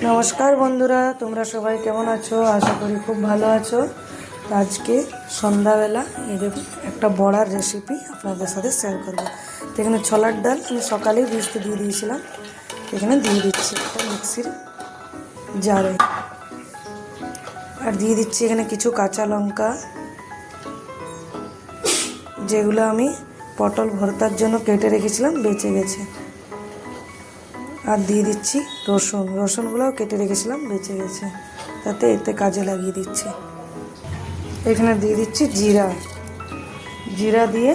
নমস্কার বন্ধুরা, তোমরা সবাই কেমন আছো? আশা করি খুব ভালো আছো। তো আজকে সন্ধ্যাবেলা এই দেখুন একটা বড়ার রেসিপি আপনাদের সাথে শেয়ার করব। তো এখানে ছোলার ডাল আমি সকালেই ভিজতে দিয়ে দিয়েছিলাম, এখানে দিয়ে দিচ্ছি একটা মিক্সির জারে। আর দিয়ে দিচ্ছি এখানে কিছু কাঁচা লঙ্কা, যেগুলো আমি পটল ভর্তার জন্য কেটে রেখেছিলাম, বেঁচে গেছে। আর দিয়ে দিচ্ছি রসুনগুলোও কেটে রেখেছিলাম, বেঁচে গেছে, তাতে এতে কাজে লাগিয়ে দিচ্ছি। এখানে দিয়ে দিচ্ছি জিরা দিয়ে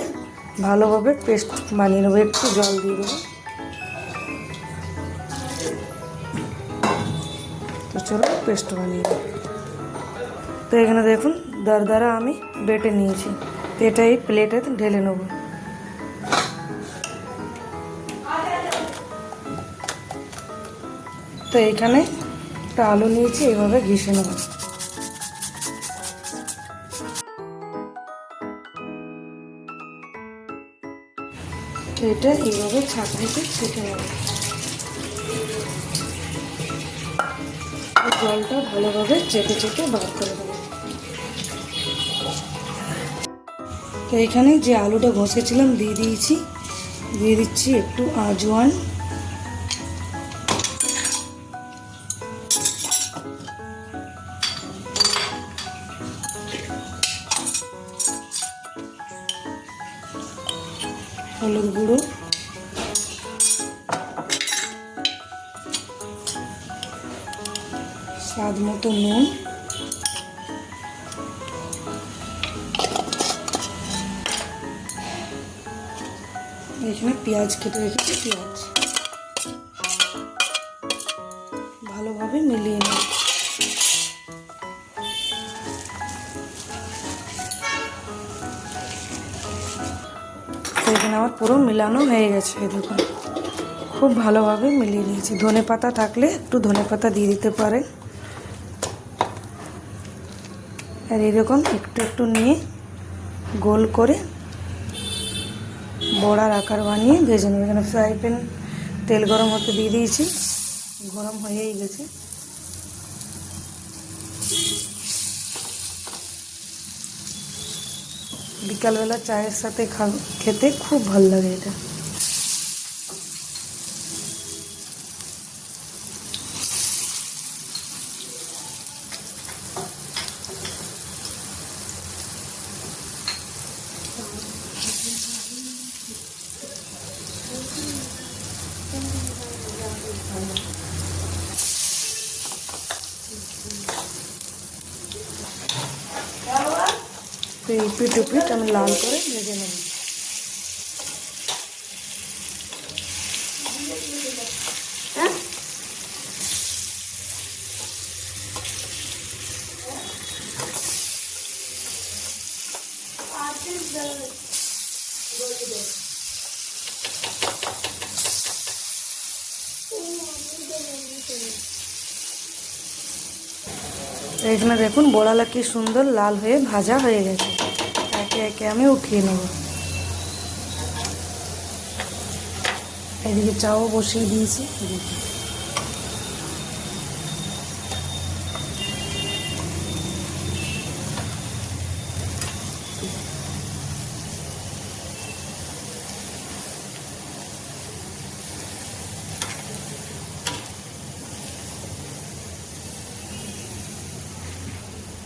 ভালোভাবে পেস্ট বানিয়ে নেবো। একটু জল দিয়ে দেবো। তো চলো পেস্ট বানিয়ে দেবো। তো এখানে দেখুন দরদরা আমি বেটে নিয়েছি। তো এটা এই প্লেটে ঢেলে নেবো। তো এইখানে একটা আলু নিয়েছি, এইভাবে ঘিষে নেব। এটা এইভাবে ছাঁকনিতে ছেঁকে নেব। জলটা ভালোভাবে চেপে বার করে দেবো। তো এইখানে যে আলুটা ঘষেছিলাম দিয়ে দিচ্ছি একটু আজওয়ান, হলুদ গুঁড়ো, স্বাদ মতো নুন, এখানে পেঁয়াজ কেটে রেখেছি, পেঁয়াজ ভালোভাবে মিলিয়ে নেব। এখানে আমার পুরো মিলানো হয়ে গেছে। দেখুন খুব ভালোভাবে মিলিয়ে নিয়েছি। ধনেপাতা থাকলে একটু ধনেপাতা দিয়ে দিতে পারেন। আর এরকম একটু নিয়ে গোল করে বড়ার আকার বানিয়ে ভেজে নেব। এখানে ফ্রাই প্যান তেল গরম হতে দিয়ে দিয়েছি, গরম হয়েই গেছে। বিকালবেলা চায়ের সাথে খেতে খুব ভালো লাগে এটা। তো এই পিঠ আমি লাল করে ভেজে নেব। এখানে দেখুন বড়ালা কি সুন্দর লাল হয়ে ভাজা হয়ে গেছে। একে একে আমি উঠিয়ে নেব। এদিকে চাও বসিয়ে দিয়েছি।